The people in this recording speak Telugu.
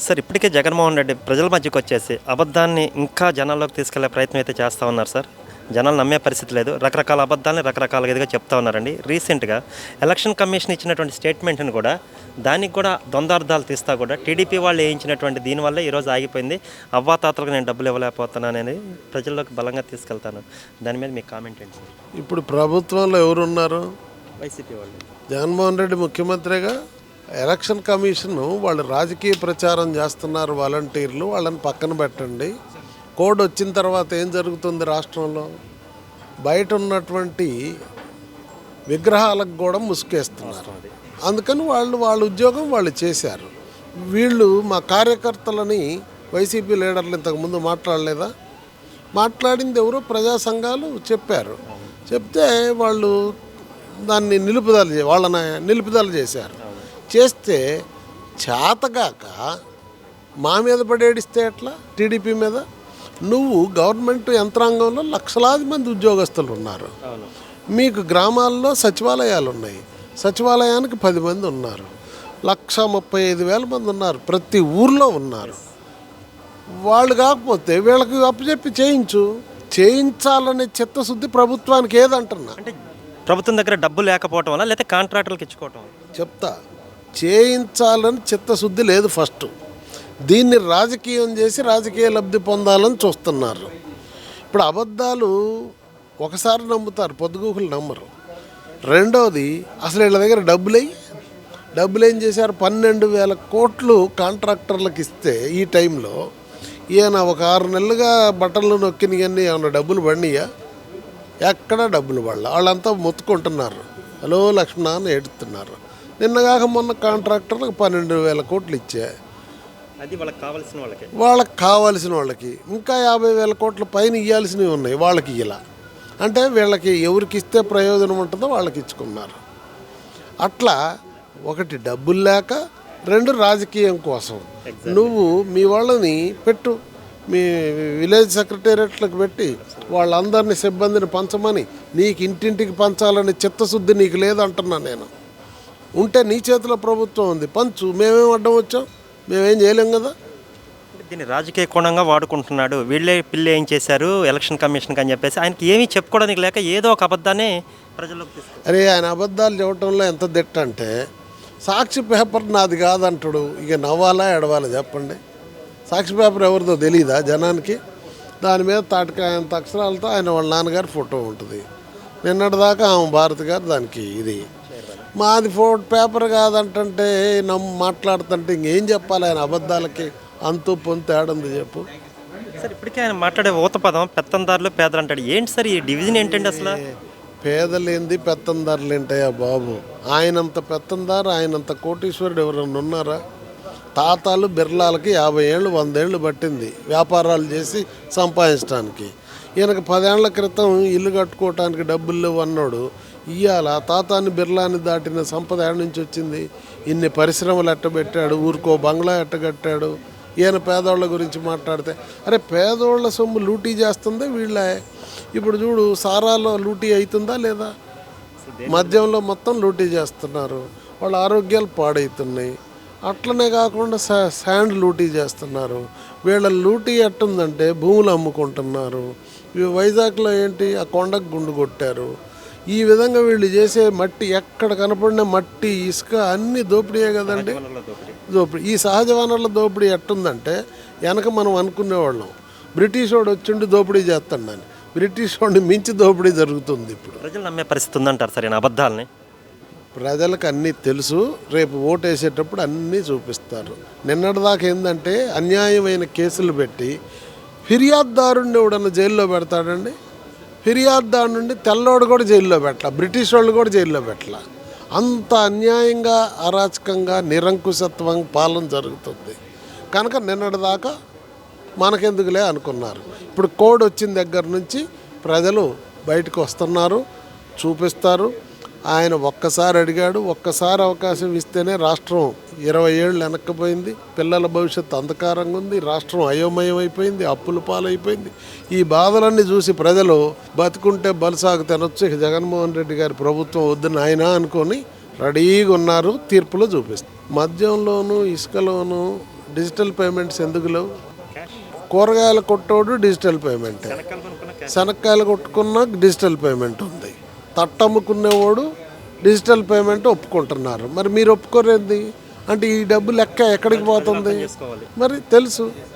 సార్ ఇప్పటికే జగన్మోహన్ రెడ్డి ప్రజల మధ్యకి వచ్చేసి అబద్ధాన్ని ఇంకా జనాల్లోకి తీసుకెళ్లే ప్రయత్నం అయితే చేస్తూ ఉన్నారు సార్. జనాలు నమ్మే పరిస్థితి లేదు. రకరకాల అబద్ధాలని రకరకాలుగా ఇదిగా చెప్తా ఉన్నారండి. రీసెంట్గా ఎలక్షన్ కమిషన్ ఇచ్చినటువంటి స్టేట్మెంట్ని కూడా దానికి కూడా ద్వంద్వార్థాలు తీస్తా కూడా టీడీపీ వాళ్ళు వేయించినటువంటి దీనివల్ల ఈరోజు ఆగిపోయింది. అవ్వాతాతలకు నేను డబ్బులు ఇవ్వలేకపోతున్నాను అనేది ప్రజల్లోకి బలంగా తీసుకెళ్తాను. దాని మీద మీ కామెంట్ ఏంటి సార్? ఇప్పుడు ప్రభుత్వంలో ఎవరున్నారు? వైసీపీ వాళ్ళు. జగన్మోహన్ రెడ్డి ముఖ్యమంత్రిగా. ఎలక్షన్ కమిషన్ వాళ్ళు రాజకీయ ప్రచారం చేస్తున్నారు, వాలంటీర్లు, వాళ్ళని పక్కన పెట్టండి. కోడ్ వచ్చిన తర్వాత ఏం జరుగుతుంది రాష్ట్రంలో? బయట ఉన్నటువంటి విగ్రహాలకు కూడా ముసుకేస్తున్నారు. అందుకని వాళ్ళ ఉద్యోగం వాళ్ళు చేశారు. వీళ్ళు మా కార్యకర్తలని వైసీపీ లీడర్లు ఇంతకుముందు మాట్లాడలేదా? మాట్లాడింది ఎవరో ప్రజా సంఘాలు చెప్పారు. చెప్తే వాళ్ళు దాన్ని వాళ్ళని నిలుపుదల చేశారు. చేస్తే చేతగాక మా మీద పడేడిస్తే ఎట్లా? టీడీపీ మీద. నువ్వు గవర్నమెంట్ యంత్రాంగంలో లక్షలాది మంది ఉద్యోగస్తులు ఉన్నారు. మీకు గ్రామాల్లో సచివాలయాలు ఉన్నాయి. సచివాలయానికి 10 మంది ఉన్నారు. 1,35,000 మంది ఉన్నారు. ప్రతి ఊర్లో ఉన్నారు. వాళ్ళు కాకపోతే వీళ్ళకి అప్పచెప్పి చేయించాలనే చిత్తశుద్ధి ప్రభుత్వానికి ఏదంటున్నా? అంటే ప్రభుత్వం దగ్గర డబ్బు లేకపోవటం వల్ల లేకపోతే కాంట్రాక్టర్లకు ఇచ్చుకోవటం? చెప్తా. చేయించాలని చిత్తశుద్ధి లేదు ఫస్ట్. దీన్ని రాజకీయం చేసి రాజకీయ లబ్ధి పొందాలని చూస్తున్నారు. ఇప్పుడు అబద్ధాలు ఒకసారి నమ్ముతారు, పొద్దుగూకులు నమ్మరు. రెండవది, అసలు వీళ్ళ దగ్గర డబ్బులు ఏం చేశారు? 12,000 కోట్లు కాంట్రాక్టర్లకు ఇస్తే ఈ టైంలో ఈయన ఒక 6 నెలలుగా బట్టలు నొక్కినవన్నీ ఏమన్నా డబ్బులు పడినాయా? ఎక్కడా డబ్బులు పడలా. వాళ్ళంతా మొత్తుకుంటున్నారు, హలో లక్ష్మణ అని ఏడుతున్నారు. నిన్నగాక మొన్న కాంట్రాక్టర్లకు 12,000 కోట్లు ఇచ్చా. అది వాళ్ళకి కావాల్సిన వాళ్ళకి ఇంకా 50,000 కోట్ల పైన ఇవ్వాల్సినవి ఉన్నాయి. వాళ్ళకి ఇలా అంటే వీళ్ళకి ఎవరికి ఇస్తే ప్రయోజనం ఉంటుందో వాళ్ళకి ఇచ్చుకున్నారు. అట్లా ఒకటి డబ్బులు లేక, 2 రాజకీయం కోసం. నువ్వు మీ వాళ్ళని పెట్టు, మీ విలేజ్ సెక్రటేరియట్లకు పెట్టి వాళ్ళందరినీ సిబ్బందిని పంచమని, నీకు ఇంటింటికి పంచాలని చిత్తశుద్ధి నీకు లేదంటున్నా నేను. ఉంటే నీ చేతిలో ప్రభుత్వం ఉంది, పంచు. మేమేం అడ్డం వచ్చాం? మేమేం చేయలేం కదా. దీన్ని రాజకీయ కోణంగా వాడుకుంటున్నాడు. వీళ్ళే పిల్లి ఏం చేశారు ఎలక్షన్ కమిషన్కి అని చెప్పేసి ఆయనకి ఏమీ చెప్పుకోవడానికి లేక ఏదో ఒక అబద్ధాన్ని ప్రజల్లోకి తీసుకు. అరే ఆయన అబద్ధాలు చెప్పడంలో ఎంత దిట్ట అంటే, సాక్షి పేపర్ నాది కాదంటాడు. ఇక నవ్వాలా ఎడవాలా చెప్పండి? సాక్షి పేపర్ ఎవరిదో తెలీదా జనానికి? దాని మీద తాటికాయంత అక్షరాలతో ఆయన వాళ్ళ నాన్నగారి ఫోటో ఉంటుంది. నిన్నటిదాకా ఆమె భారతి గారు దానికి ఇది. మాది పేపర్ కాదంటే మాట్లాడుతుంటే ఇంకేం చెప్పాలి? ఆయన అబద్ధాలకి అంతు పొంతు తేడుంది చెప్పు. సార్ ఇప్పటికే ఆయన మాట్లాడే ఊత పదం పెత్తందారులు పేదలు అంటాడు. ఏంటి సార్ ఈ డివిజన్ ఏంటండి అసలు? పేదలేంది పెత్తందారులు ఏంటయ్యా బాబు? ఆయనంత పెత్తందారు, ఆయనంత కోటీశ్వరుడు ఎవరన్నా ఉన్నారా? తాతాలు బిర్లాలకి 50 ఏళ్ళు 100 ఏళ్ళు పట్టింది వ్యాపారాలు చేసి సంపాదించడానికి. ఈయనకు 10 ఏళ్ల క్రితం ఇల్లు కట్టుకోవటానికి డబ్బులు లేవు అన్నాడు. ఇవాళ తాతాని బిర్లాని దాటిన సంపద ఏడ నుంచి వచ్చింది? ఇన్ని పరిశ్రమలు ఎట్టబెట్టాడు, ఊరికో బంగ్లా ఎట్టగట్టాడు. ఈయన పేదోళ్ళ గురించి మాట్లాడితే, అరే పేదోళ్ళ సొమ్ము లూటీ చేస్తుందే వీళ్ళే. ఇప్పుడు చూడు, సారాలో లూటీ అవుతుందా లేదా? మద్యంలో మొత్తం లూటీ చేస్తున్నారు. వాళ్ళ ఆరోగ్యాలు పాడవుతున్నాయి. అట్లనే కాకుండా శాండ్ లూటీ చేస్తున్నారు. వీళ్ళ లూటీ ఎట్టుందంటే భూములు అమ్ముకుంటున్నారు. వైజాగ్లో ఏంటి, ఆ కొండకు గుండు కొట్టారు. ఈ విధంగా వీళ్ళు చేసే మట్టి, ఎక్కడ కనపడిన మట్టి, ఇసుక అన్నీ దోపిడీయే కదండి. దోపిడీ. ఈ సహజ వనరుల దోపిడీ ఎట్టుందంటే, వెనక మనం అనుకునేవాళ్ళం బ్రిటిష్ వాడు వచ్చిండి దోపిడీ చేస్తాడని. బ్రిటిష్ వాడిని మించి దోపిడీ జరుగుతుంది ఇప్పుడు. ప్రజలు నమ్మే పరిస్థితి ఉందంటారు సార్ ఈయన అబద్ధాలని? ప్రజలకు అన్నీ తెలుసు. రేపు ఓటు వేసేటప్పుడు అన్నీ చూపిస్తారు. నిన్నటిదాకా ఏంటంటే అన్యాయమైన కేసులు పెట్టి ఫిర్యాదుదారుణ్ణి ఎవడన్నా జైల్లో పెడతాడండి? ఫిర్యాదుదారు నుండి తెల్లోడు కూడా జైల్లో పెట్టాల, బ్రిటిష్ వాళ్ళు కూడా జైల్లో పెట్టాల. అంత అన్యాయంగా, అరాచకంగా, నిరంకుశత్వం పాలన జరుగుతుంది. కనుక నిన్నటిదాకా మనకెందుకులే అనుకున్నారు. ఇప్పుడు కోడ్ వచ్చిన దగ్గర నుంచి ప్రజలు బయటకు వస్తున్నారు, చూపిస్తారు. ఆయన ఒక్కసారి అడిగాడు, ఒక్కసారి అవకాశం ఇస్తేనే రాష్ట్రం 20 ఏళ్ళు వెనక్కిపోయింది. పిల్లల భవిష్యత్తు అంధకారంగా ఉంది. రాష్ట్రం అయోమయం అయిపోయింది, అప్పుల పాలైపోయింది. ఈ బాధలన్నీ చూసి ప్రజలు బతుకుంటే బలసాగు తినొచ్చు, ఇక జగన్మోహన్ రెడ్డి గారి ప్రభుత్వం వద్దని ఆయన అనుకొని రెడీగా ఉన్నారు. తీర్పులో చూపిస్తారు. మద్యంలోనూ ఇసుకలోనూ డిజిటల్ పేమెంట్స్ ఎందుకు లేవు? కూరగాయల కొట్టోడు డిజిటల్ పేమెంట్, శనక్కాయలు కొట్టుకున్న డిజిటల్ పేమెంట్ ఉంది, తట్టమ్ముకునేవాడు డిజిటల్ పేమెంట్ ఒప్పుకుంటున్నారు. మరి మీరు ఒప్పుకోరేంది? అంటే ఈ డబ్బు లెక్క ఎక్కడికి పోతుంది? మరి తెలుసు.